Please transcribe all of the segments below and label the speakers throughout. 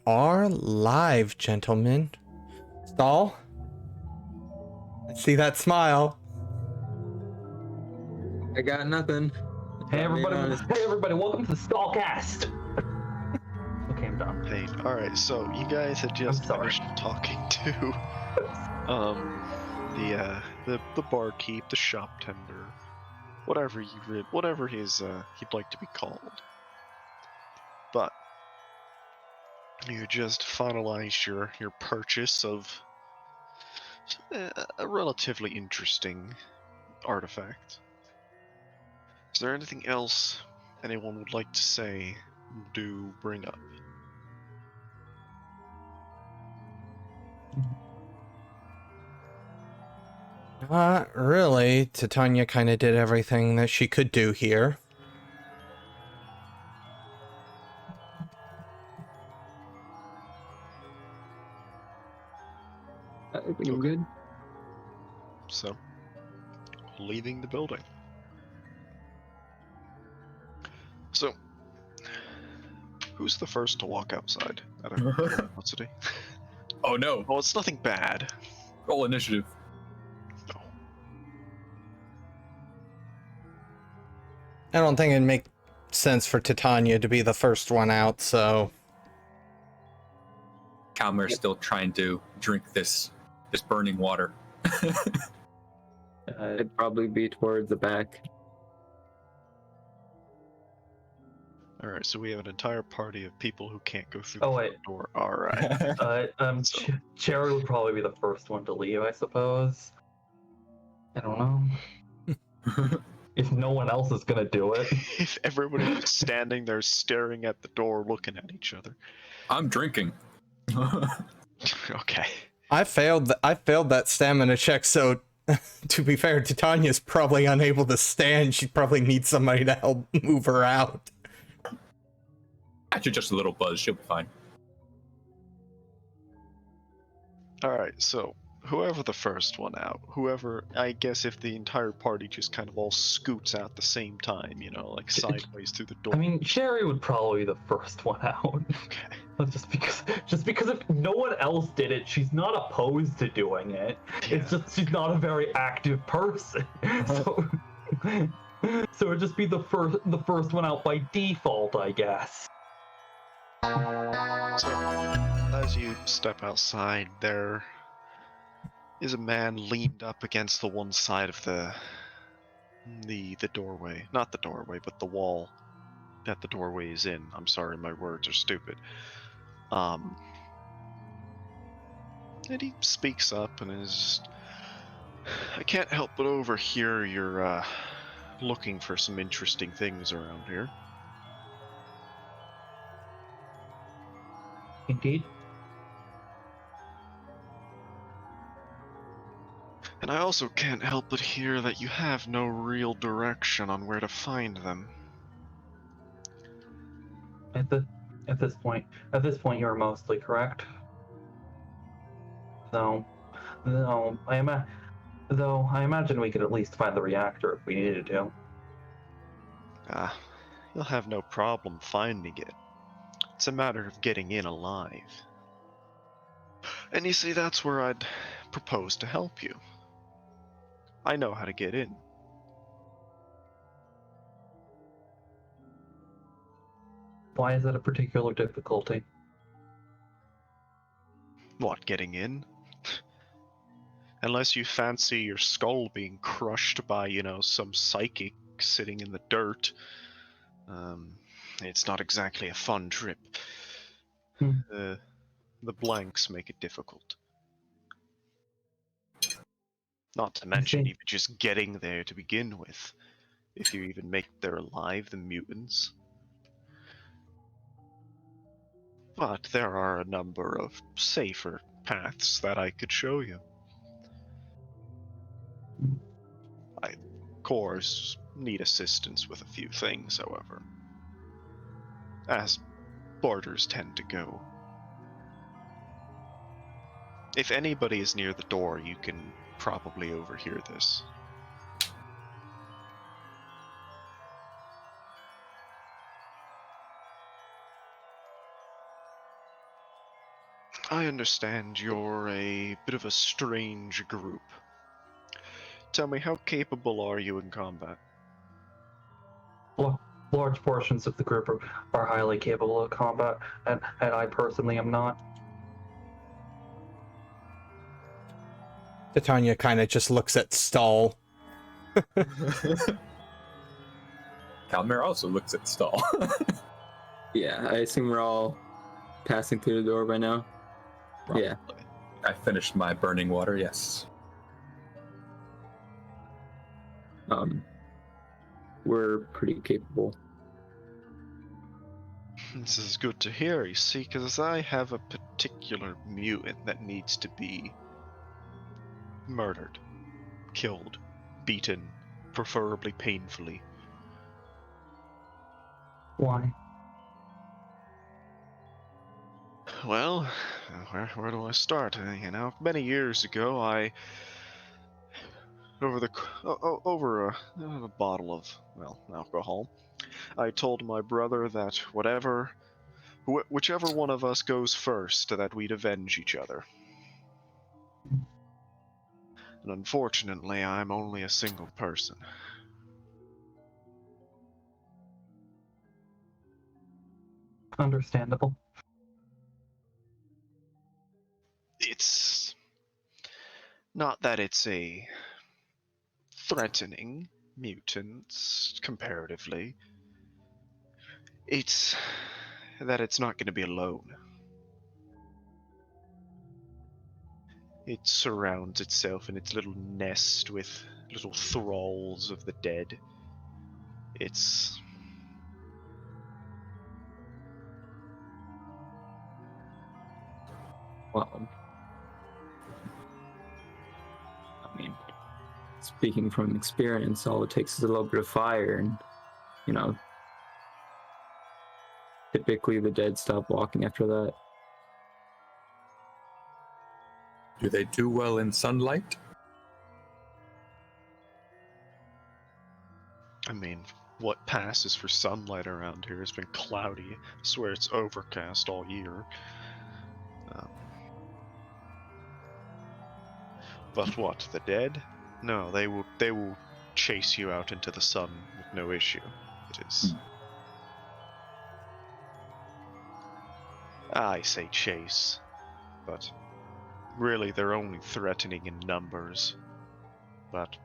Speaker 1: are live, gentlemen. Stahl? I see that smile.
Speaker 2: I got nothing.
Speaker 3: Hey everybody, welcome to the Stallcast! Okay, I'm done.
Speaker 4: Hey, alright, so you guys had just finished talking to the barkeep, the shop tender, whatever he'd like to be called. But you just finalized your purchase of a relatively interesting artifact. Is there anything else anyone would like to say, do, bring up?
Speaker 1: Not really. Titania kind of did everything that she could do here.
Speaker 2: I think I'm good.
Speaker 4: So, leaving the building. So, who's the first to walk outside? Out of curiosity.
Speaker 5: Oh no.
Speaker 4: Oh, it's nothing bad.
Speaker 5: Roll initiative.
Speaker 4: No.
Speaker 1: I don't think it'd make sense for Titania to be the first one out, so...
Speaker 5: Kalmir's still trying to drink this burning water.
Speaker 2: I'd probably be towards the back.
Speaker 4: Alright, so we have an entire party of people who can't go through
Speaker 3: Oh,
Speaker 4: the
Speaker 3: wait.
Speaker 4: front door. Alright.
Speaker 3: Cherry would probably be the first one to leave, I suppose. I don't know. If no one else is gonna do it.
Speaker 4: If everybody's just standing there staring at the door looking at each other.
Speaker 5: I'm drinking.
Speaker 4: Okay.
Speaker 1: I failed that stamina check, so to be fair, Titania's probably unable to stand. She'd probably need somebody to help move her out.
Speaker 5: Actually, just a little buzz. She'll be fine.
Speaker 4: Alright, so whoever the first one out, I guess if the entire party just kind of all scoots out at the same time, you know, like sideways through the door.
Speaker 3: I mean, Cherry would probably be the first one out.
Speaker 4: Okay.
Speaker 3: Just because if no one else did it, she's not opposed to doing it.
Speaker 4: Yeah.
Speaker 3: It's just she's not a very active person. So it'd just be the first one out by default, I guess.
Speaker 4: So, as you step outside, there is a man leaned up against the one side of the doorway. Not the doorway, but the wall that the doorway is in. I'm sorry, my words are stupid. And he speaks up and is... I can't help but overhear you're looking for some interesting things around here.
Speaker 3: Indeed.
Speaker 4: And I also can't help but hear that you have no real direction on where to find them.
Speaker 3: At this point, you're mostly correct. Though I imagine we could at least find the reactor if we needed to.
Speaker 4: You'll have no problem finding it. It's a matter of getting in alive. And you see, that's where I'd propose to help you. I know how to get in.
Speaker 3: Why is that a particular difficulty?
Speaker 4: What, getting in? Unless you fancy your skull being crushed by, you know, some psychic sitting in the dirt. It's not exactly a fun trip. The blanks make it difficult. Not to mention even just getting there to begin with. If you even make it there alive, the mutants. But there are a number of safer paths that I could show you. I, of course, need assistance with a few things, however. As boarders tend to go. If anybody is near the door, you can probably overhear this. I understand you're a bit of a strange group. Tell me, how capable are you in combat?
Speaker 3: Large portions of the group are highly capable of combat, and I personally am not.
Speaker 1: Titania kind of just looks at Stahl.
Speaker 5: Kalmir also looks at Stahl.
Speaker 2: Yeah, I assume we're all passing through the door by now. Yeah.
Speaker 5: I finished my burning water, yes.
Speaker 2: We're pretty capable.
Speaker 4: This is good to hear, you see, because I have a particular mutant that needs to be murdered, killed, beaten, preferably painfully.
Speaker 3: Why?
Speaker 4: Well, where do I start? Many years ago, over a bottle of, alcohol, I told my brother that whichever one of us goes first, that we'd avenge each other. And unfortunately, I'm only a single person.
Speaker 3: Understandable.
Speaker 4: It's not that it's a threatening mutant, comparatively. It's that it's not going to be alone. It surrounds itself in its little nest with little thralls of the dead. It's...
Speaker 2: Well, I mean, speaking from experience, all it takes is a little bit of fire, and typically the dead stop walking after that.
Speaker 5: Do they do well in sunlight?
Speaker 4: I mean, what passes for sunlight around here has been cloudy. I swear it's overcast all year. But what, the dead? No, they will chase you out into the sun with no issue. It is... I say chase, but really they're only threatening in numbers. But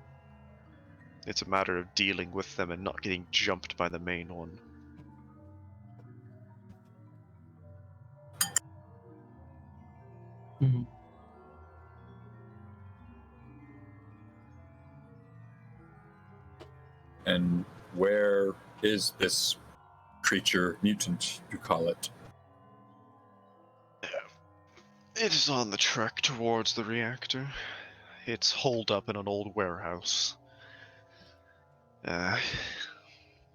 Speaker 4: it's a matter of dealing with them and not getting jumped by the main one.
Speaker 3: Mm-hmm.
Speaker 5: And where is this creature, mutant, you call it?
Speaker 4: It is on the trek towards the reactor. It's holed up in an old warehouse.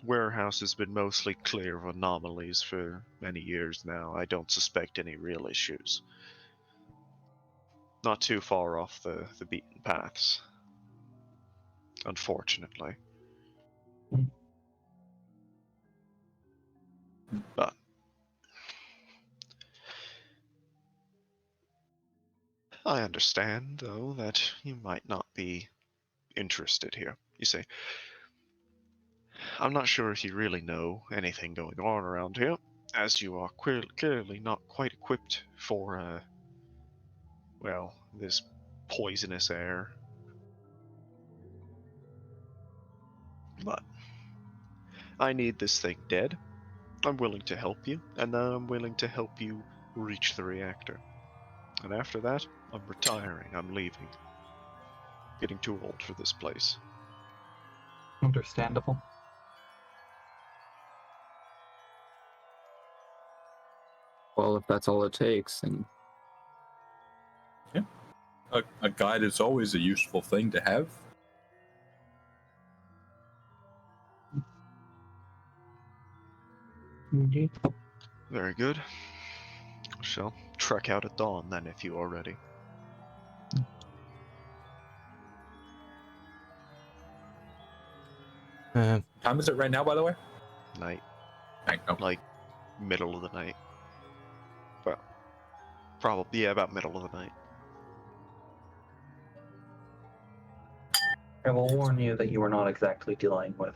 Speaker 4: Warehouse has been mostly clear of anomalies for many years now. I don't suspect any real issues. Not too far off the beaten paths. Unfortunately. But I understand, though, that you might not be interested here. You see, I'm not sure if you really know anything going on around here, as you are clearly not quite equipped for, this poisonous air. But I need this thing dead. I'm willing to help you, and I'm willing to help you reach the reactor. And after that, I'm retiring. I'm leaving. Getting too old for this place.
Speaker 3: Understandable.
Speaker 2: Well, if that's all it takes, then
Speaker 5: A guide is always a useful thing to have.
Speaker 3: Indeed.
Speaker 4: Very good. I shall trek out at dawn then, if you are ready.
Speaker 5: Time is it right now, by the way?
Speaker 4: Night.
Speaker 5: I know.
Speaker 4: Like, middle of the night. Well, Probably, yeah, about middle of the night.
Speaker 3: I will warn you that you are not exactly dealing with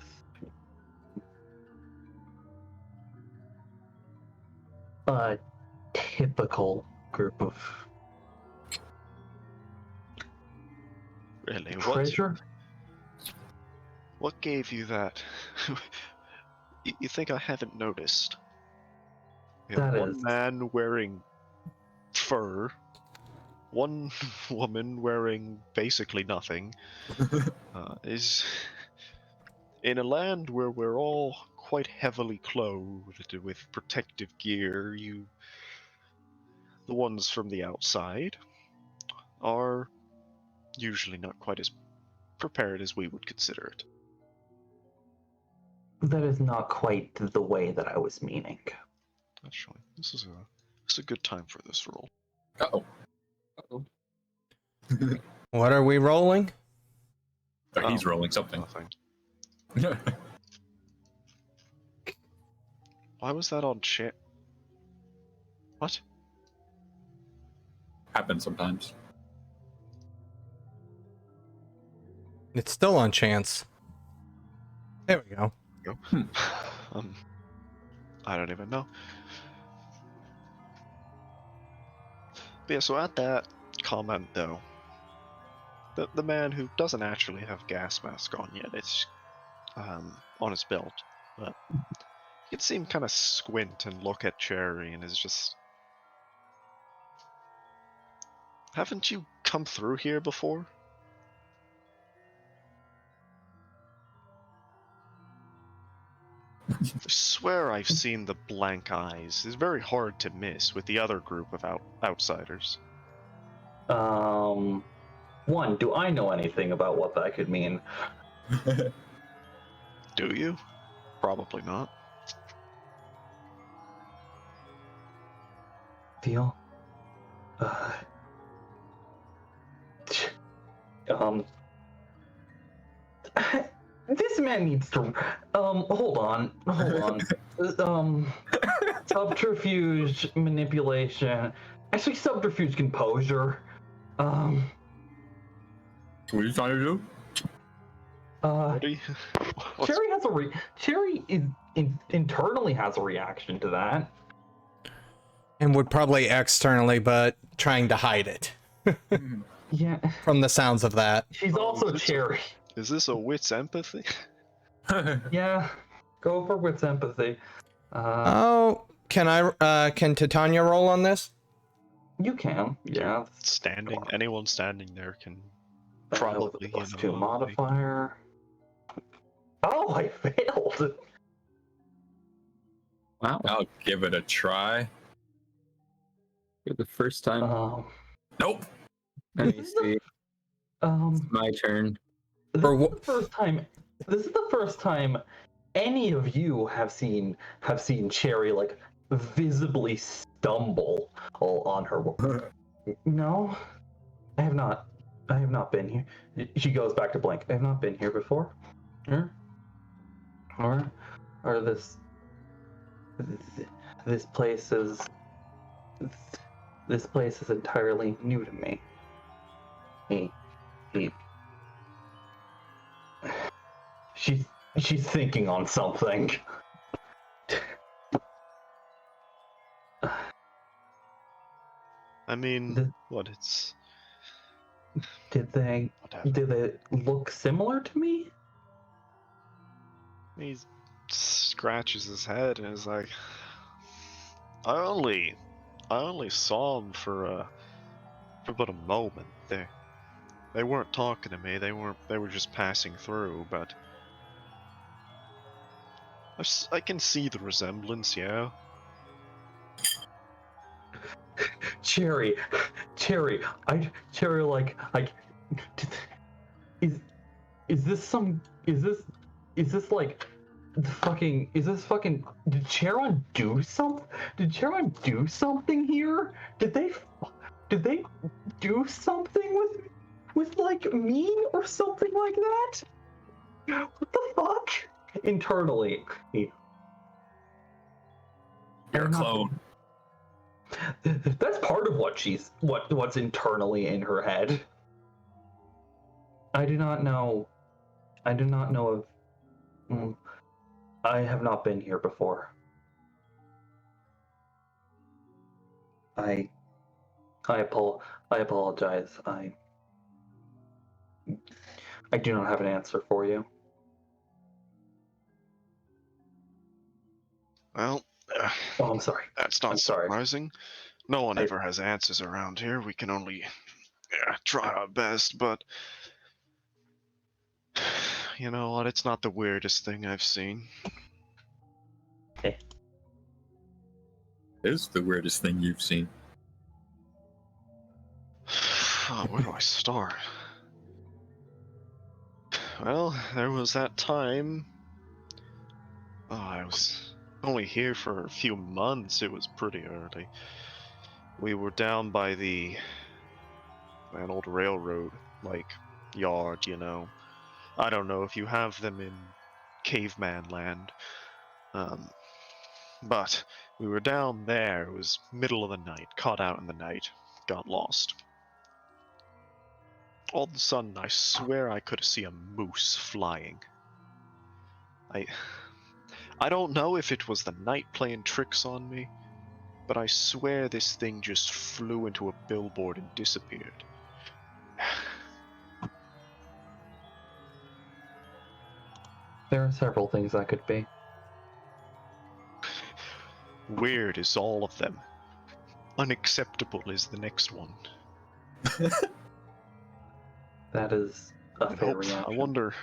Speaker 3: a typical group of
Speaker 4: Really?
Speaker 3: treasure.
Speaker 4: What gave you that? You think I haven't noticed? We have
Speaker 3: That
Speaker 4: one
Speaker 3: is-
Speaker 4: man wearing fur, one woman wearing basically nothing. Is in a land where we're all quite heavily clothed with protective gear. The ones from the outside, are usually not quite as prepared as we would consider it.
Speaker 3: That is not quite the way that I was meaning.
Speaker 4: Actually, this is a good time for this roll.
Speaker 5: Uh-oh.
Speaker 2: Uh-oh.
Speaker 1: What are we rolling?
Speaker 5: Oh, he's
Speaker 4: Oh,
Speaker 5: rolling something.
Speaker 4: Nothing. Why was that on shit? What?
Speaker 5: Happens sometimes.
Speaker 1: It's still on chance. There we go.
Speaker 4: I don't even know. But yeah, so at that comment though, the man who doesn't actually have gas mask on yet, it's on his belt, but you can see him kind of squint and look at Cherry and is just, haven't you come through here before? I swear I've seen the blank eyes. It's very hard to miss with the other group of outsiders.
Speaker 3: One, do I know anything about what that could mean?
Speaker 4: Do you? Probably not.
Speaker 3: Deal. This man needs to. Hold on. Subterfuge, manipulation. Actually, subterfuge, composure.
Speaker 5: What are you trying to do?
Speaker 4: What do you? what's-
Speaker 3: Cherry has a Cherry internally has a reaction to that.
Speaker 1: And would probably externally, but trying to hide it.
Speaker 3: Yeah,
Speaker 1: From the sounds of that.
Speaker 3: she's
Speaker 4: Oh,
Speaker 3: also
Speaker 4: is it-
Speaker 3: Cherry.
Speaker 4: Is this a wit's empathy?
Speaker 3: Yeah, go for wits empathy.
Speaker 1: Oh, can Titania roll on this?
Speaker 3: You can. Yeah.
Speaker 4: Standing, anyone standing there can
Speaker 3: With
Speaker 4: probably,
Speaker 3: a plus
Speaker 4: you
Speaker 3: 2
Speaker 4: know,
Speaker 3: modifier. Oh, I failed.
Speaker 2: Wow.
Speaker 5: I'll give it a try.
Speaker 2: For the first time.
Speaker 5: Nope.
Speaker 2: Let me see. My turn.
Speaker 3: This
Speaker 1: For
Speaker 3: is
Speaker 1: wh-
Speaker 3: the first time. This is the first time any of you have seen Cherry like visibly stumble on her work. No, I have not. I have not been here. She goes back to blank. I have not been here before. Or this place is entirely new to me. She's thinking on something.
Speaker 4: I mean,
Speaker 3: The-
Speaker 4: what it's.
Speaker 3: Did they
Speaker 4: Whatever.
Speaker 3: look similar to me?
Speaker 4: He scratches his head and is like, I only saw him for about a moment. They weren't talking to me. They were just passing through. But I can see the resemblance. Yeah.
Speaker 3: Cherry, like, is this like is this fucking, did Charon do something? Did Charon do something here? Did they do something with like me or something like that? What the fuck? Internally,
Speaker 5: You're a clone.
Speaker 3: that's part of what's internally in her head. I do not know. I do not know of. I have not been here before. I apologize. I do not have an answer for you.
Speaker 4: Well,
Speaker 3: Oh, I'm sorry.
Speaker 4: that's not
Speaker 3: I'm sorry.
Speaker 4: surprising. No one ever has answers around here. We can only try our best, but you know what? It's not the weirdest thing I've seen.
Speaker 5: It is the weirdest thing you've seen.
Speaker 4: Oh, where do I start? Well, there was that time. Oh, I was only here for a few months. It was pretty early. We were down by an old railroad, like, yard, you know. I don't know if you have them in caveman land. But we were down there. It was middle of the night, caught out in the night, got lost. All of a sudden, I swear I could see a moose flying. I don't know if it was the night playing tricks on me, but I swear this thing just flew into a billboard and disappeared.
Speaker 3: There are several things that could be.
Speaker 4: Weird is all of them. Unacceptable is the next one.
Speaker 3: That is a fair reaction.
Speaker 4: I wonder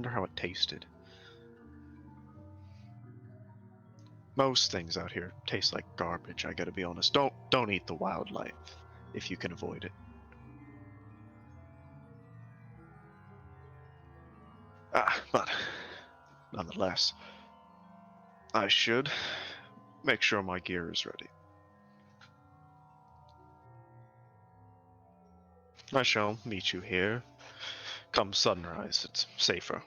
Speaker 4: how it tasted. Most things out here taste like garbage, I gotta be honest. Don't eat the wildlife if you can avoid it. But nonetheless, I should make sure my gear is ready. I shall meet you here. Come sunrise, it's safer.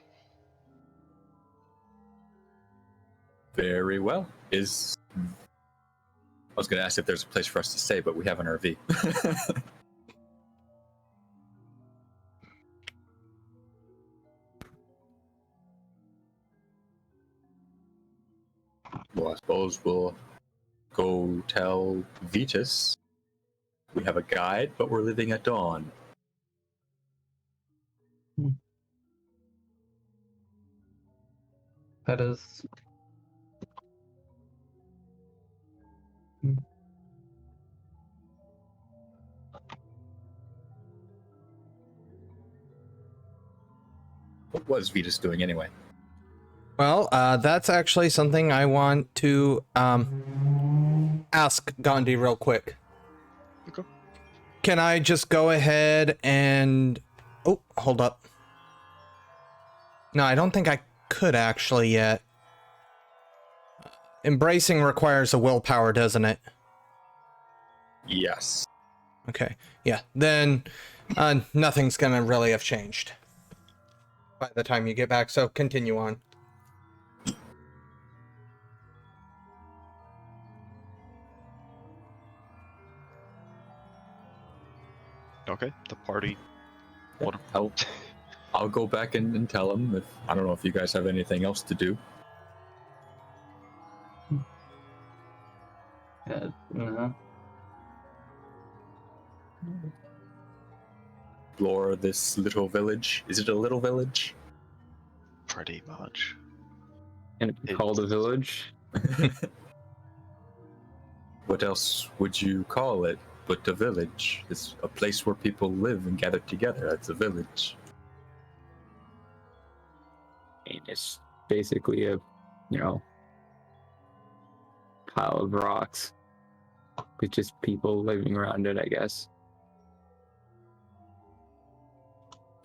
Speaker 5: Very well. I was going to ask if there's a place for us to stay, but we have an RV. Well, I suppose we'll go tell Vitus we have a guide, but we're leaving at dawn.
Speaker 3: That is.
Speaker 5: What was Vitus doing anyway?
Speaker 1: Well, that's actually something I want to ask Gandhi real quick.
Speaker 4: Okay.
Speaker 1: Can I just go ahead and... Oh, hold up. No, I don't think I could actually yet. Embracing requires a willpower, doesn't it?
Speaker 5: Yes.
Speaker 1: Okay, yeah. Then nothing's gonna really have changed by the time you get back, so continue on.
Speaker 4: Okay, the party.
Speaker 5: What? I'll go back and tell him. If I don't know if you guys have anything else to do. Explore this little village. Is it a little village?
Speaker 4: Pretty much.
Speaker 2: And it be called a village?
Speaker 5: What else would you call it but a village? It's a place where people live and gather together. That's a village.
Speaker 2: I mean, it's basically a, pile of rocks with just people living around it, I guess.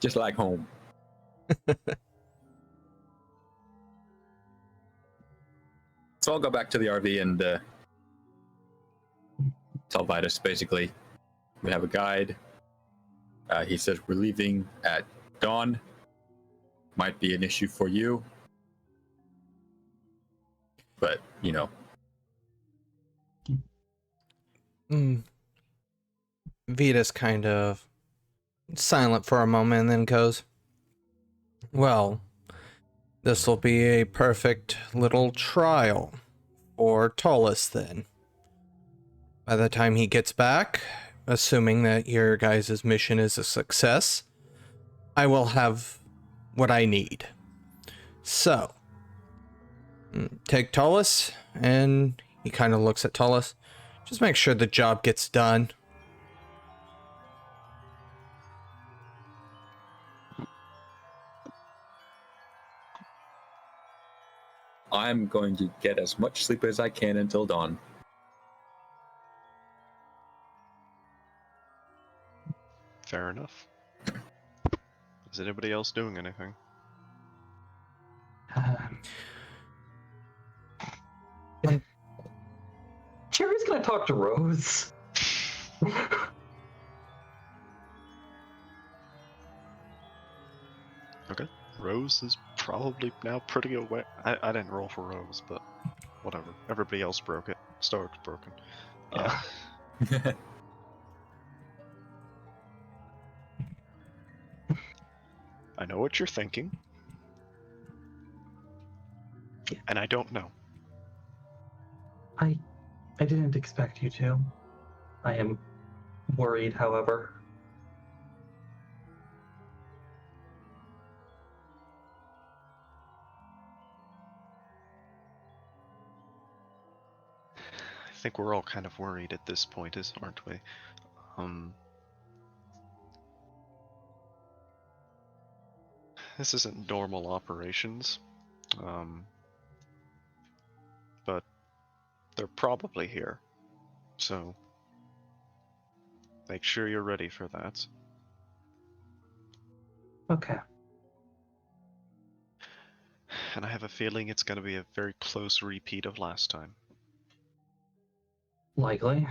Speaker 5: Just like home. So I'll go back to the RV and tell Vitus basically we have a guide. He says we're leaving at dawn. Might be an issue for you. But,
Speaker 1: Vitus kind of silent for a moment and then goes, well, this will be a perfect little trial for Tullus then. By the time he gets back, assuming that your guys' mission is a success, I will have what I need. So, take Tullus, and he kind of looks at Tullus. Just make sure the job gets done.
Speaker 5: I'm going to get as much sleep as I can until dawn.
Speaker 4: Fair enough. Is anybody else doing anything?
Speaker 3: Cherry's gonna talk to Rose.
Speaker 4: Okay. Rose is probably now pretty aware. I didn't roll for Rose, but whatever. Everybody else broke it. Stark's broken. I know what you're thinking.
Speaker 3: Yeah.
Speaker 4: And I don't know.
Speaker 3: I didn't expect you to. I am worried, however.
Speaker 4: I think we're all kind of worried at this point, aren't we? This isn't normal operations. But they're probably here. So make sure you're ready for that.
Speaker 3: Okay.
Speaker 4: And I have a feeling it's going to be a very close repeat of last time.
Speaker 3: Likely.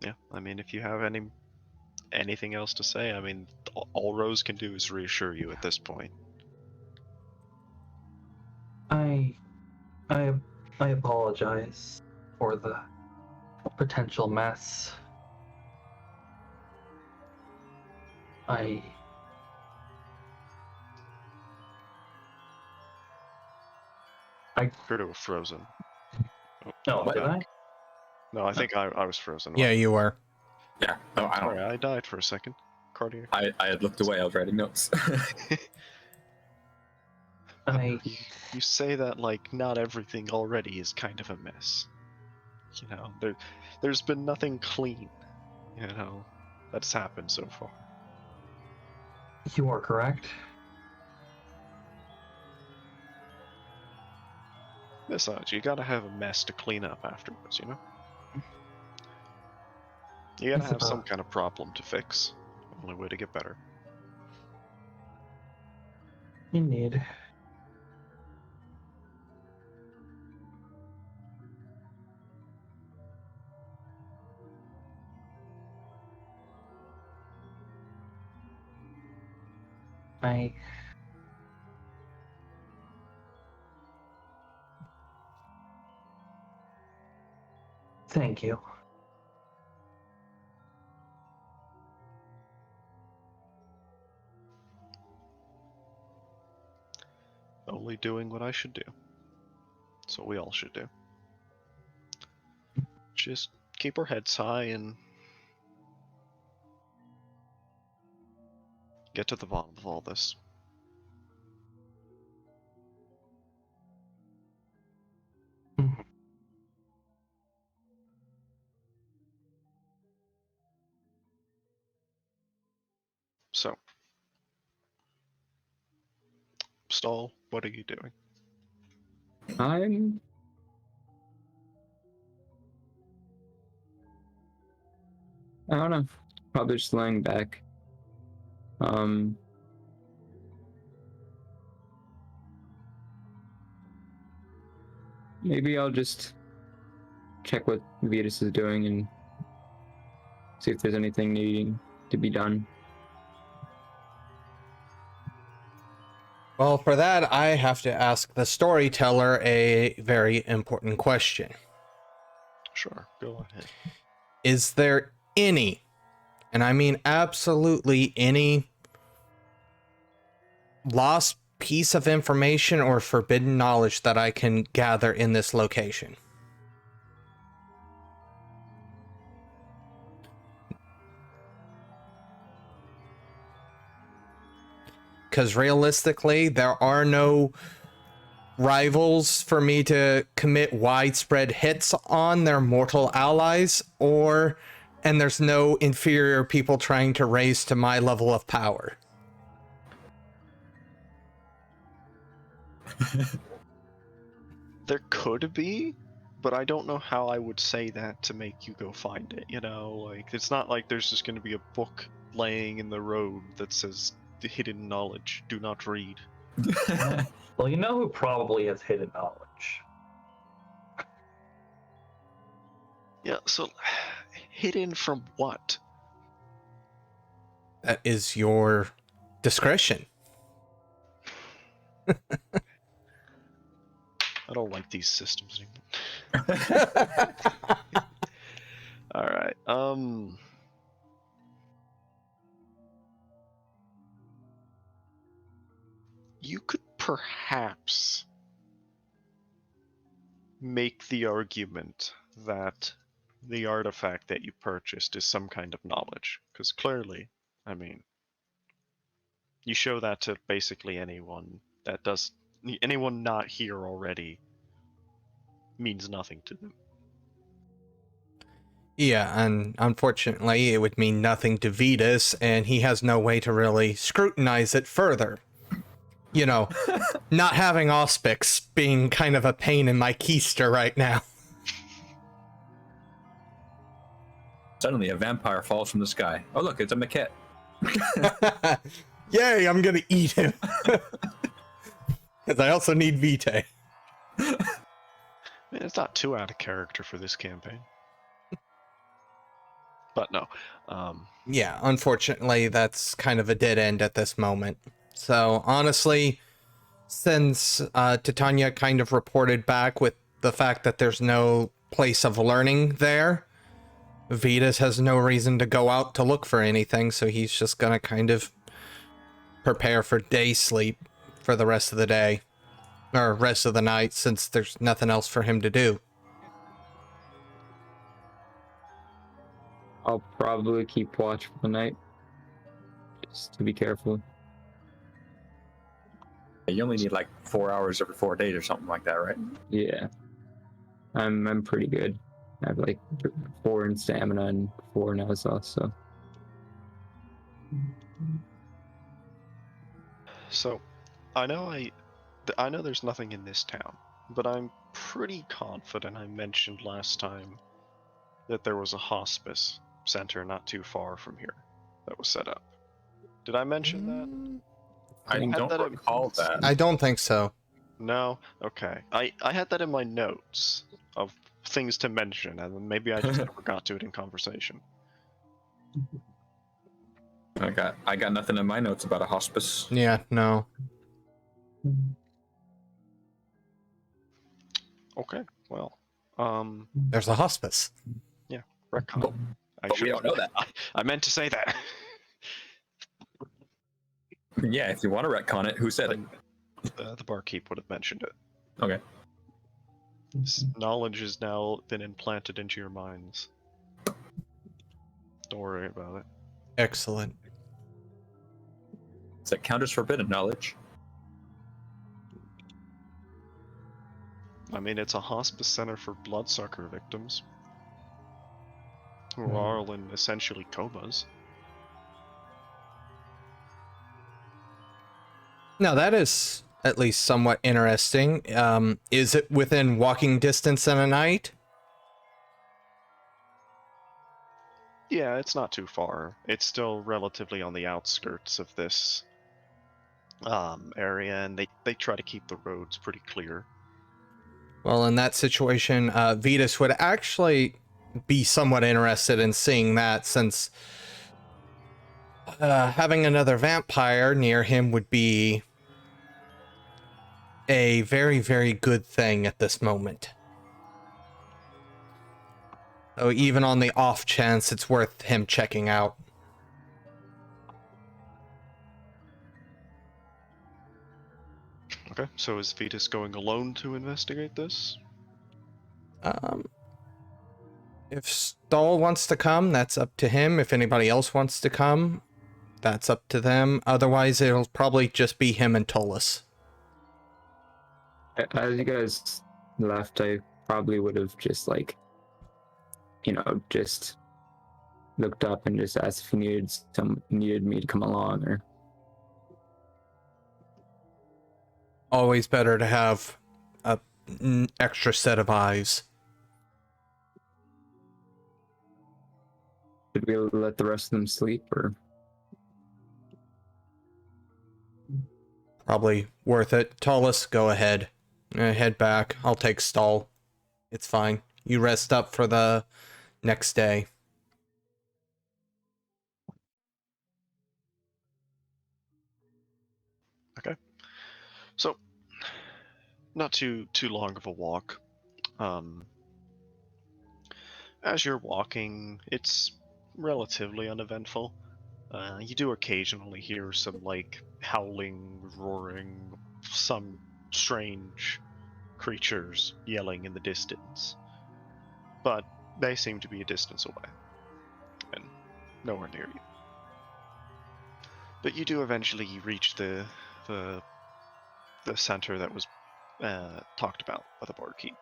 Speaker 4: Yeah, I mean, if you have anything else to say, I mean, all Rose can do is reassure you at this point.
Speaker 3: I apologize for the potential mess. I
Speaker 4: Appear to have frozen.
Speaker 3: no,
Speaker 4: I'm
Speaker 3: did I?
Speaker 4: back. No, I think I was frozen.
Speaker 1: Yeah, you were.
Speaker 5: Yeah. No, I don't.
Speaker 4: Sorry, I died for a second. Cardiac.
Speaker 5: I had looked away. I was writing notes.
Speaker 4: You say that like not everything already is kind of a mess. You know, there's been nothing clean, you know, that's happened so far.
Speaker 3: You are correct.
Speaker 4: Besides, you gotta have a mess to clean up afterwards, you know? You gotta have some kind of problem to fix. Only way to get better.
Speaker 3: Indeed. Thank you.
Speaker 4: Only doing what I should do. That's what we all should do. Just keep our heads high and get to the bottom of all this. So, Stahl, what are you doing?
Speaker 2: I don't know. Probably just laying back. Maybe I'll just check what Vitus is doing and see if there's anything needing to be done.
Speaker 1: Well, for that, I have to ask the storyteller a very important question.
Speaker 4: Sure, go ahead.
Speaker 1: Is there any, and I mean absolutely any, lost piece of information or forbidden knowledge that I can gather in this location? Because realistically, there are no rivals for me to commit widespread hits on their mortal allies, and there's no inferior people trying to raise to my level of power.
Speaker 4: There could be, but I don't know how I would say that to make you go find it, you know? Like, it's not like there's just gonna be a book laying in the road that says the hidden knowledge, do not read.
Speaker 3: Well, you know who probably has hidden knowledge?
Speaker 4: Yeah, so hidden from what?
Speaker 1: That is your discretion.
Speaker 4: I don't like these systems anymore. Alright, you could perhaps make the argument that the artifact that you purchased is some kind of knowledge. Because clearly, I mean, you show that to basically anyone that does, anyone not here already means nothing to them.
Speaker 1: Yeah, and unfortunately, it would mean nothing to Vitus, and he has no way to really scrutinize it further. You know, not having auspice being kind of a pain in my keister right now.
Speaker 5: Suddenly, a vampire falls from the sky. Oh, look, it's a maquette.
Speaker 1: Yay, I'm gonna eat him. Because I also need Vitae.
Speaker 4: I mean, it's not too out of character for this campaign. But no.
Speaker 1: Yeah, unfortunately, that's kind of a dead end at this moment. So, honestly, since Titania kind of reported back with the fact that there's no place of learning there, Vitus has no reason to go out to look for anything, so he's just gonna kind of prepare for day sleep for the rest of the day. Or rest of the night, since there's nothing else for him to do.
Speaker 2: I'll probably keep watch for the night, just to be careful.
Speaker 5: You only need like 4 hours every 4 days or something like that, right?
Speaker 2: Yeah, I'm pretty good. I have like 4 in stamina and 4 in sauce, so.
Speaker 4: So, I know there's nothing in this town, but I'm pretty confident I mentioned last time that there was a hospice center not too far from here that was set up. Did I mention that?
Speaker 5: I don't recall that.
Speaker 1: I don't think so.
Speaker 4: No? Okay. I had that in my notes of things to mention, and then maybe I just never got to it in conversation.
Speaker 5: I got nothing in my notes about a hospice.
Speaker 1: Yeah, no.
Speaker 4: Okay, well,
Speaker 1: There's a hospice.
Speaker 4: retcon.
Speaker 5: But we don't know that.
Speaker 4: I meant to say that.
Speaker 5: Yeah, if you want to retcon it, who said it?
Speaker 4: The barkeep would have mentioned it.
Speaker 5: Okay.
Speaker 4: This knowledge has now been implanted into your minds. Don't worry about it.
Speaker 1: Excellent.
Speaker 5: Does that count as forbidden knowledge?
Speaker 4: I mean, it's a hospice center for bloodsucker victims who are all in essentially comas.
Speaker 1: Now, that is at least somewhat interesting. Is it within walking distance in a night?
Speaker 4: Yeah, it's not too far. It's still relatively on the outskirts of this area, and they try to keep the roads pretty clear.
Speaker 1: Well, in that situation, Vitus would actually be somewhat interested in seeing that, since having another vampire near him would be a very, very good thing at this moment. So even on the off chance, it's worth him checking out.
Speaker 4: Okay, so is Vitus going alone to investigate this?
Speaker 1: If Stahl wants to come, that's up to him. If anybody else wants to come, that's up to them. Otherwise, it'll probably just be him and Tollus.
Speaker 2: As you guys left, I probably would have just like, just looked up and just asked if he needed me to come along, or
Speaker 1: Always better to have an extra set of eyes.
Speaker 2: should we let the rest of them sleep, or
Speaker 1: Probably worth it. Tollus, go ahead. Head back. I'll take Stahl. It's fine. You rest up for the next day.
Speaker 4: Okay. So, not too long of a walk. As you're walking, it's relatively uneventful. You do occasionally hear some like howling, roaring, some strange creatures yelling in the distance, but they seem to be a distance away and nowhere near you. But you do eventually reach the center that was talked about by the barkeep.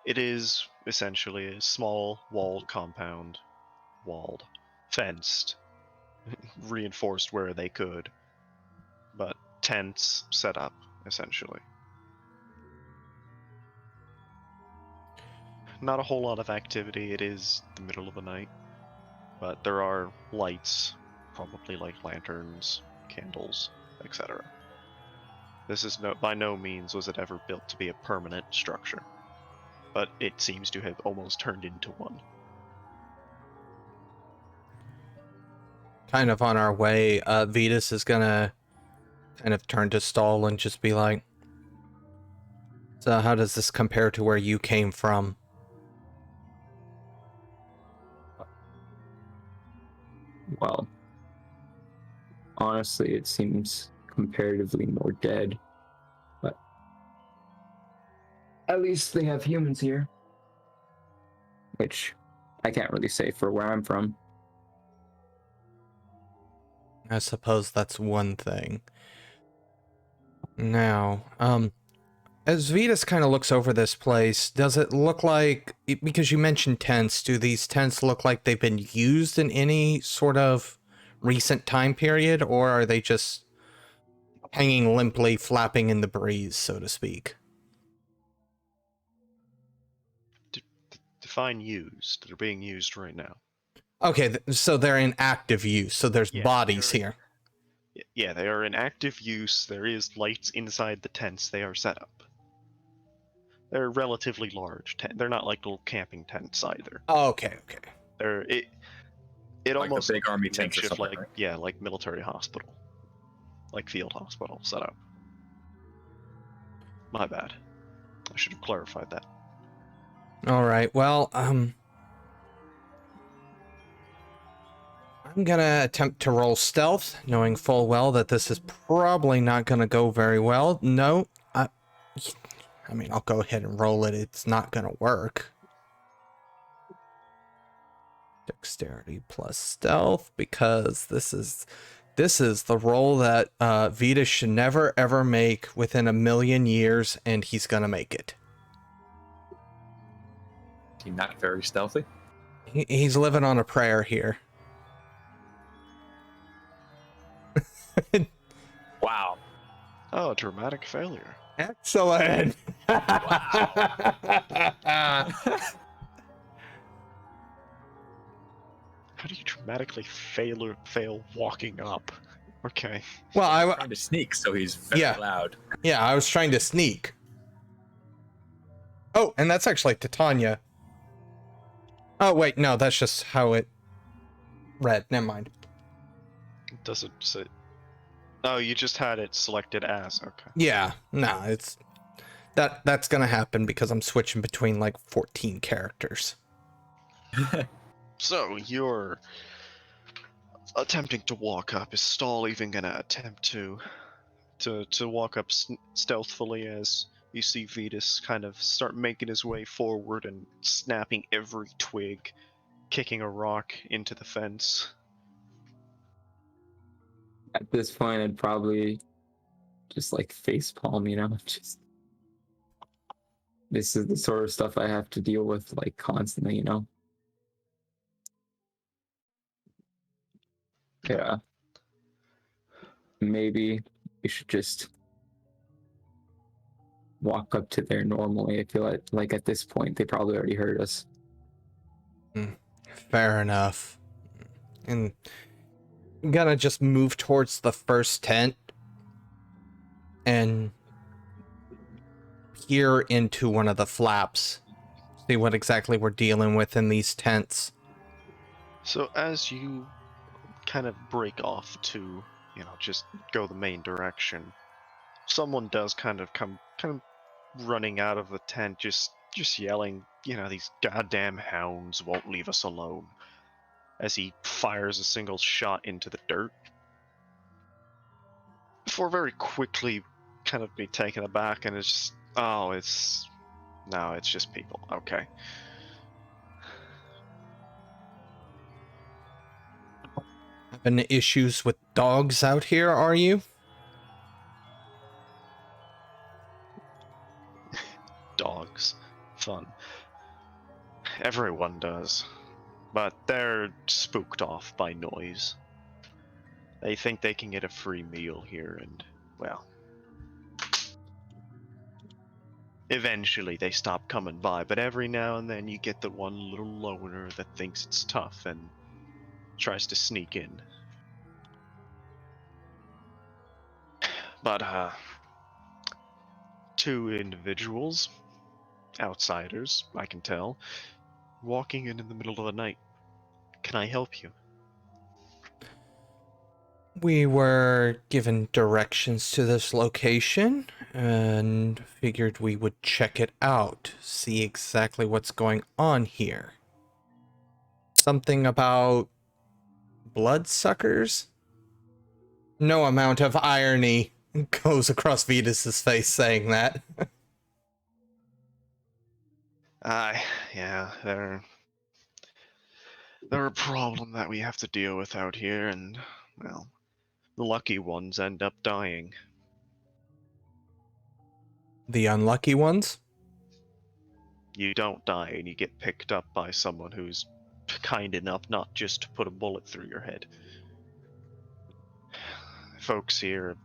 Speaker 4: It is essentially a small walled compound, fenced, reinforced where they could, but tents set up essentially. Not a whole lot of activity. It is the middle of the night, but there are lights, probably like lanterns, candles, etc. This is by no means was it ever built to be a permanent structure, but it seems to have almost turned into one.
Speaker 1: Kind of on our way, Vitus is gonna kind of turn to Stahl and just be like, so how does this compare to where you came from?
Speaker 2: well, honestly, it seems comparatively more dead, but at least they have humans here, which I can't really say for where I'm from.
Speaker 1: I suppose that's one thing. Now, as Vitus kind of looks over this place, does it look like, because you mentioned tents, do these tents look like they've been used in any sort of recent time period, or are they just hanging limply, flapping in the breeze, so to speak?
Speaker 4: Define used. They're being used right now.
Speaker 1: Okay, so they're in active use, so there's
Speaker 4: Yeah,
Speaker 1: bodies here.
Speaker 4: Yeah, they are in active use. There is lights inside the tents they are set up. They're relatively large. They're not like little camping tents either.
Speaker 1: Okay.
Speaker 4: They're it
Speaker 5: Like
Speaker 4: almost
Speaker 5: the big army tents or
Speaker 4: makeshift,
Speaker 5: something,
Speaker 4: like
Speaker 5: right?
Speaker 4: like military hospital, like field hospital setup. My bad. I should have clarified that.
Speaker 1: All right, well, I'm gonna attempt to roll stealth, knowing full well that this is probably not gonna go very well. No, I mean, I'll go ahead and roll it. It's not gonna work. Dexterity plus stealth, because this is the roll that Vitus should never ever make within 1,000,000 years, and he's gonna make it.
Speaker 5: He's not very stealthy.
Speaker 1: He's living on a prayer here.
Speaker 5: Wow.
Speaker 4: Oh, dramatic failure.
Speaker 1: Excellent.
Speaker 4: How do you dramatically fail walking up? Okay.
Speaker 1: Well,
Speaker 5: Trying to sneak, so he's very
Speaker 1: Yeah.
Speaker 5: loud.
Speaker 1: yeah, I was trying to sneak. Oh, and that's actually Titania. Oh, wait, no, that's just how it read. Never mind.
Speaker 4: It doesn't say. Oh, you just had it selected as. Okay.
Speaker 1: Yeah, no, it's that's gonna happen because I'm switching between like 14 characters.
Speaker 4: So you're attempting to walk up. Is Stahl even gonna attempt to walk up stealthily as you see Vitus kind of start making his way forward and snapping every twig, kicking a rock into the fence?
Speaker 2: At this point, I'd probably just like face palm, you know, just this is the sort of stuff I have to deal with like constantly, you know. Yeah. Maybe we should just walk up to there normally. I feel like at this point they probably already heard us.
Speaker 1: Fair enough. And I'm gonna just move towards the first tent and peer into one of the flaps. See what exactly we're dealing with in these tents.
Speaker 4: So as you kind of break off to, just go the main direction, someone does kind of come running out of the tent, just yelling, these goddamn hounds won't leave us alone, as he fires a single shot into the dirt, before very quickly kind of be taken aback, and it's just, it's just people. Okay.
Speaker 1: Having issues with dogs out here, are you?
Speaker 4: Dogs. Fun. Everyone does. But they're spooked off by noise. They think they can get a free meal here, and, well, eventually they stop coming by, but every now and then you get the one little loner that thinks it's tough and tries to sneak in. But, two individuals, outsiders, I can tell, walking in the middle of the night. Can I help you?
Speaker 1: We were given directions to this location and figured we would check it out, see exactly what's going on here. Something about bloodsuckers? No amount of irony goes across Vitus's face saying that.
Speaker 4: Yeah, they're a problem that we have to deal with out here, and, well, the lucky ones end up dying.
Speaker 1: The unlucky ones?
Speaker 4: You don't die, and you get picked up by someone who's kind enough not just to put a bullet through your head. Folks here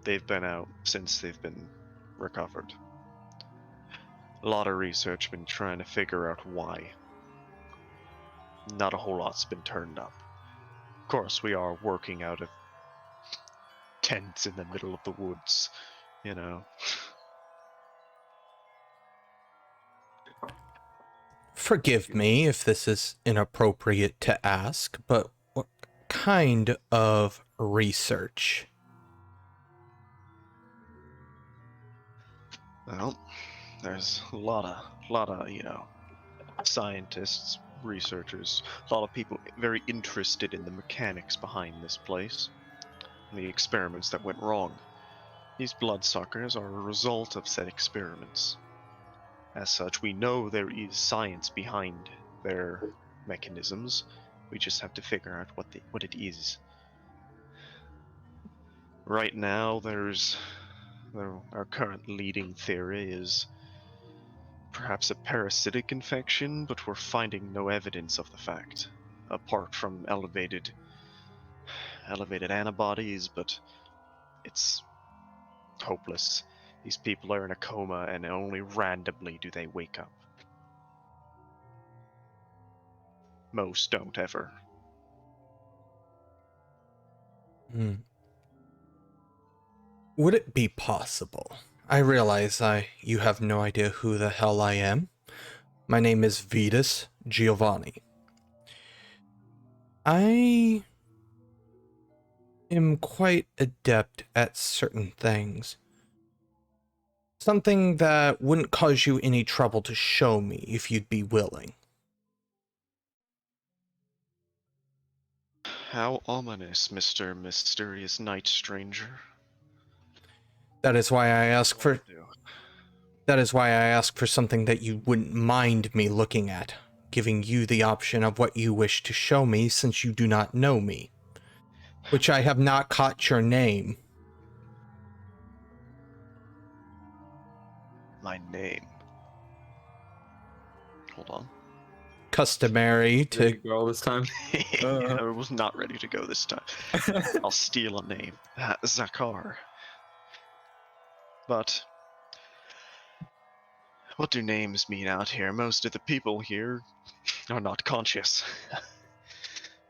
Speaker 4: they've been out since they've been recovered. A lot of research been trying to figure out why. Not a whole lot's been turned up. Of course, we are working out of tents in the middle of the woods, you know.
Speaker 1: Forgive me if this is inappropriate to ask, but what kind of research?
Speaker 4: Well, there's a lot of, scientists, researchers, a lot of people very interested in the mechanics behind this place, and the experiments that went wrong. These bloodsuckers are a result of said experiments. As such, we know there is science behind their mechanisms. We just have to figure out what it is. Right now, our current leading theory is perhaps a parasitic infection, but we're finding no evidence of the fact, apart from elevated antibodies, but it's hopeless. These people are in a coma, and only randomly do they wake up. Most don't ever.
Speaker 1: Would it be possible? I realize you have no idea who the hell I am. My name is Vitus Giovanni. I am quite adept at certain things. Something that wouldn't cause you any trouble to show me if you'd be willing.
Speaker 4: How ominous, Mr. Mysterious Night Stranger.
Speaker 1: That is why I ask for
Speaker 4: Do.
Speaker 1: that is why I ask for something that you wouldn't mind me looking at, giving you the option of what you wish to show me since you do not know me. Which I have not caught your name.
Speaker 4: My name. Hold on.
Speaker 1: Customary
Speaker 2: Ready
Speaker 1: to...
Speaker 2: to go all this time?
Speaker 4: I was not ready to go this time. I'll steal a name. Zakar. But what do names mean out here? Most of the people here are not conscious.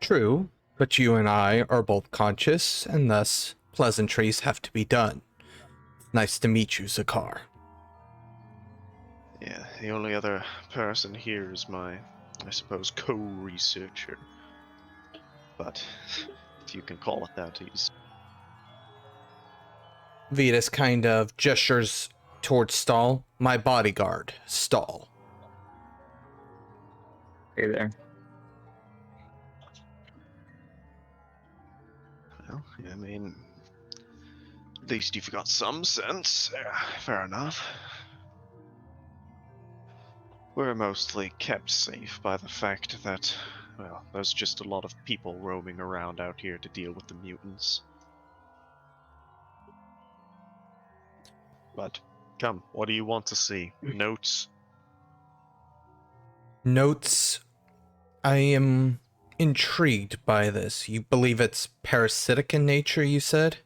Speaker 1: True, but you and I are both conscious, and thus pleasantries have to be done. Nice to meet you, Zakar.
Speaker 4: Yeah, the only other person here is my, I suppose, co-researcher. But if you can call it that, he's...
Speaker 1: Vitus kind of gestures towards Stahl. My bodyguard, Stahl.
Speaker 2: Hey there.
Speaker 4: Well, I mean, at least you've got some sense. Fair enough. We're mostly kept safe by the fact that, well, there's just a lot of people roaming around out here to deal with the mutants. But, come, what do you want to see? Notes?
Speaker 1: Notes. I am intrigued by this. You believe it's parasitic in nature, you said?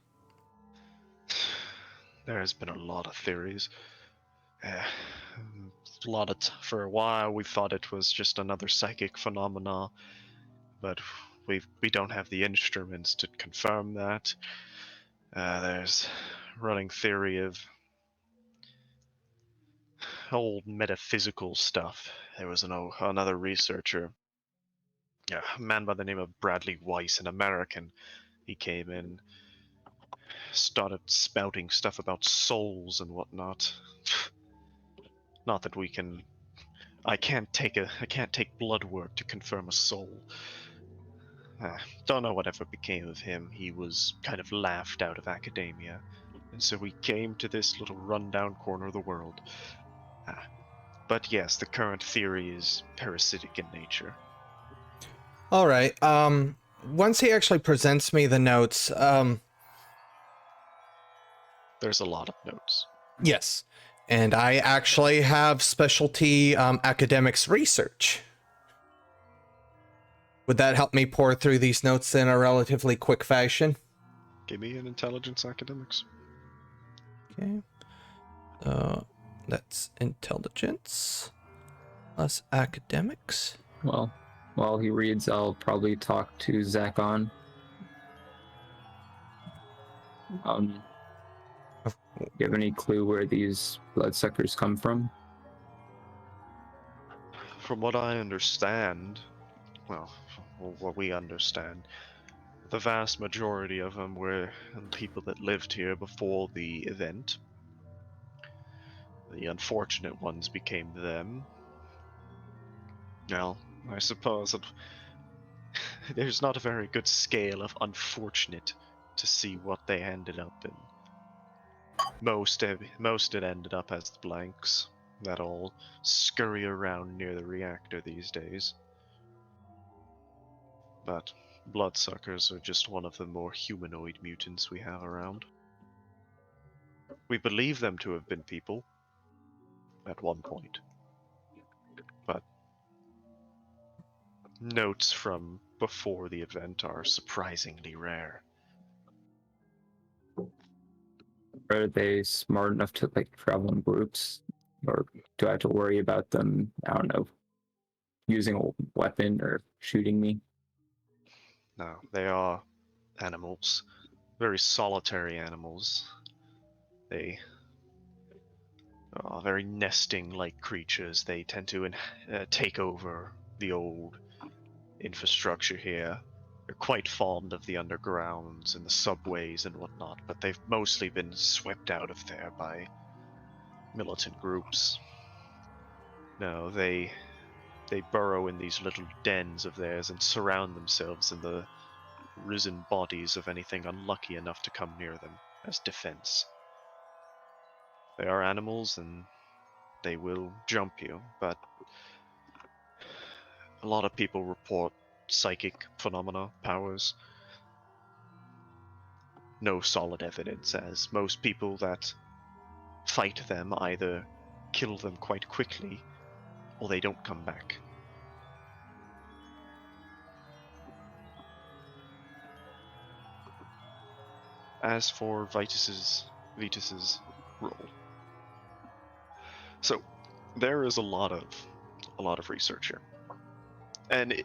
Speaker 4: There has been a lot of theories. For a while we thought it was just another psychic phenomena, but we don't have the instruments to confirm that. There's running theory of old metaphysical stuff. There was another researcher, a man by the name of Bradley Weiss, an American. He came in, started spouting stuff about souls and whatnot. Not that we can. I can't take blood work to confirm a soul. Don't know whatever became of him. He was kind of laughed out of academia, and so we came to this little rundown corner of the world. But yes, the current theory is parasitic in nature.
Speaker 1: All right. Once he actually presents me the notes,
Speaker 4: There's a lot of notes.
Speaker 1: yes. And I actually have specialty academics research. Would that help me pour through these notes in a relatively quick fashion?
Speaker 4: Give me an intelligence academics.
Speaker 1: Okay. That's intelligence plus academics.
Speaker 2: Well, while he reads, I'll probably talk to Zakon. Do you have any clue where these bloodsuckers come from?
Speaker 4: From what I understand, well, what we understand, the vast majority of them were people that lived here before the event. The unfortunate ones became them. Well, I suppose there's not a very good scale of unfortunate to see what they ended up in. Most it ended up as the blanks that all scurry around near the reactor these days. But bloodsuckers are just one of the more humanoid mutants we have around. We believe them to have been people at one point, but notes from before the event are surprisingly rare.
Speaker 2: Are they smart enough to travel in groups, or do I have to worry about them? I don't know, using a weapon or shooting me?
Speaker 4: No, they are animals, very solitary animals. They are very nesting-like creatures. They tend to take over the old infrastructure here, They're quite fond of the undergrounds and the subways and whatnot, but they've mostly been swept out of there by militant groups. No, they burrow in these little dens of theirs and surround themselves in the risen bodies of anything unlucky enough to come near them as defense. They are animals and they will jump you, but a lot of people report psychic phenomena, powers. No solid evidence, as most people that fight them either kill them quite quickly or they don't come back. As for Vitus's role, so there is a lot of research here, and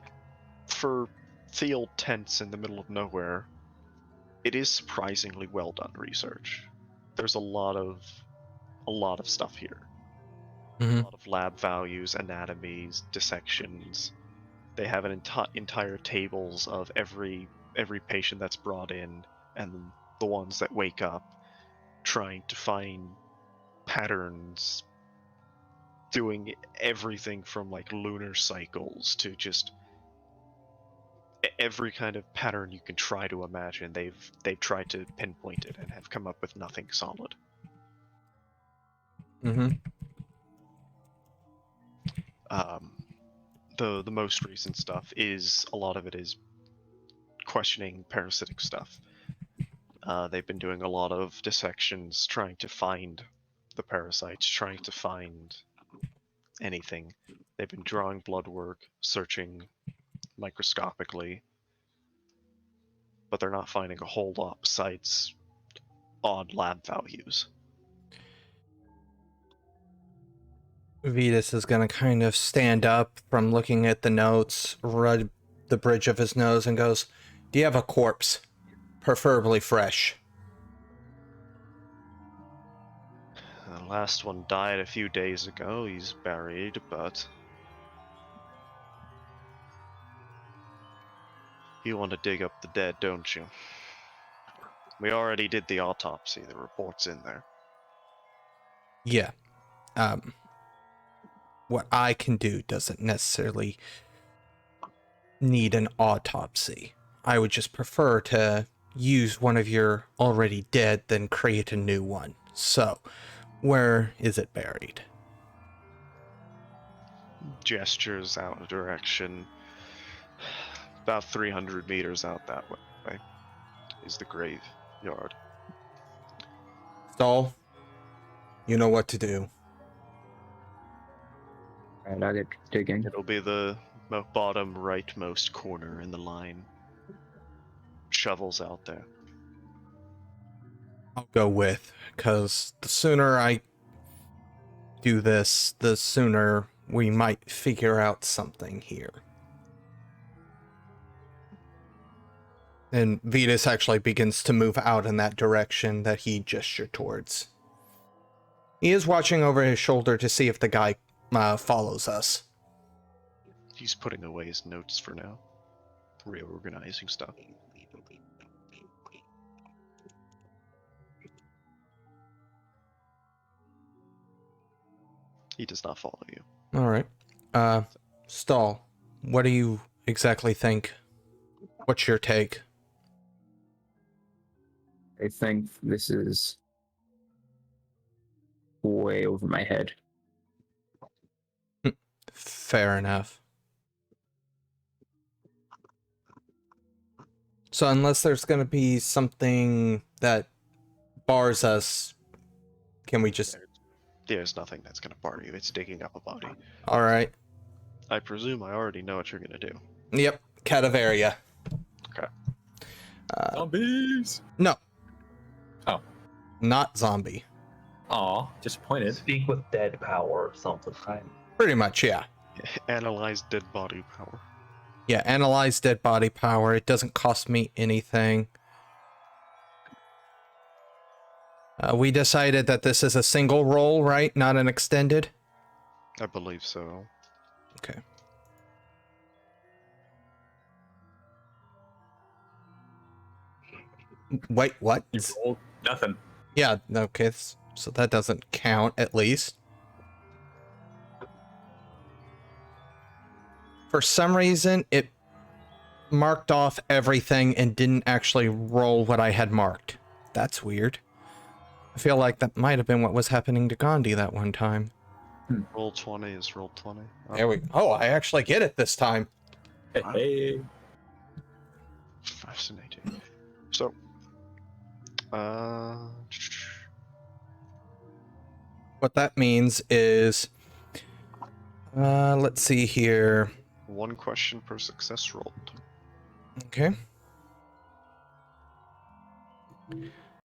Speaker 4: for field tents in the middle of nowhere, it is surprisingly well done research. There's a lot of stuff here.
Speaker 1: Mhm.
Speaker 4: A lot of lab values, anatomies, dissections. They have an entire tables of every patient that's brought in and the ones that wake up, trying to find patterns, doing everything from like lunar cycles to just every kind of pattern you can try to imagine. They've tried to pinpoint it and have come up with nothing solid.
Speaker 1: Mm-hmm.
Speaker 4: The most recent stuff is a lot of it is questioning parasitic stuff. They've been doing a lot of dissections, trying to find the parasites, trying to find anything. They've been drawing blood work, searching microscopically, but they're not finding a whole lot besides odd lab values.
Speaker 1: Vitus is gonna kind of stand up from looking at the notes, rub the bridge of his nose, and goes, "Do you have a corpse? Preferably fresh."
Speaker 4: The last one died a few days ago. He's buried, but you want to dig up the dead, don't you? We already did the autopsy. The report's in there.
Speaker 1: Yeah. What I can do doesn't necessarily need an autopsy. I would just prefer to use one of your already dead than create a new one. So, where is it buried?
Speaker 4: Gestures out in a direction. About 300 meters out that way is the graveyard.
Speaker 1: Stahl, you know what to do.
Speaker 2: Alright, I'll get digging.
Speaker 4: It'll be the bottom rightmost corner in the line. Shovels out there.
Speaker 1: I'll go with, because the sooner I do this, the sooner we might figure out something here. And Vitus actually begins to move out in that direction that he gestured towards. He is watching over his shoulder to see if the guy follows us.
Speaker 4: He's putting away his notes for now. Reorganizing stuff. He does not follow you.
Speaker 1: All right. Stahl, what do you exactly think? What's your take?
Speaker 2: I think this is way over my head.
Speaker 1: Fair enough. So unless there's going to be something that bars us, can we just...
Speaker 4: There's nothing that's going to bar you. It's digging up a body.
Speaker 1: All right.
Speaker 4: I presume I already know what you're going to do.
Speaker 1: Yep. Cadaveria.
Speaker 4: Okay.
Speaker 5: Zombies!
Speaker 1: No.
Speaker 5: Oh.
Speaker 1: Not zombie.
Speaker 5: Aw, disappointed.
Speaker 3: Speak with dead power or something. Right?
Speaker 1: Pretty much, yeah.
Speaker 4: Analyze dead body power.
Speaker 1: Yeah, analyze dead body power. It doesn't cost me anything. We decided that this is a single roll, right? Not an extended?
Speaker 4: I believe so.
Speaker 1: Okay. Wait, what?
Speaker 5: You rolled nothing.
Speaker 1: Yeah, okay, so that doesn't count, at least. For some reason, it marked off everything and didn't actually roll what I had marked. That's weird. I feel like that might have been what was happening to Gandhi that one time.
Speaker 4: Roll 20 is roll 20.
Speaker 1: There we Oh, I actually get it this time.
Speaker 5: Hey.
Speaker 4: Fascinating. So, uh,
Speaker 1: What that means is, let's see here.
Speaker 4: 1 question per success rolled.
Speaker 1: Okay.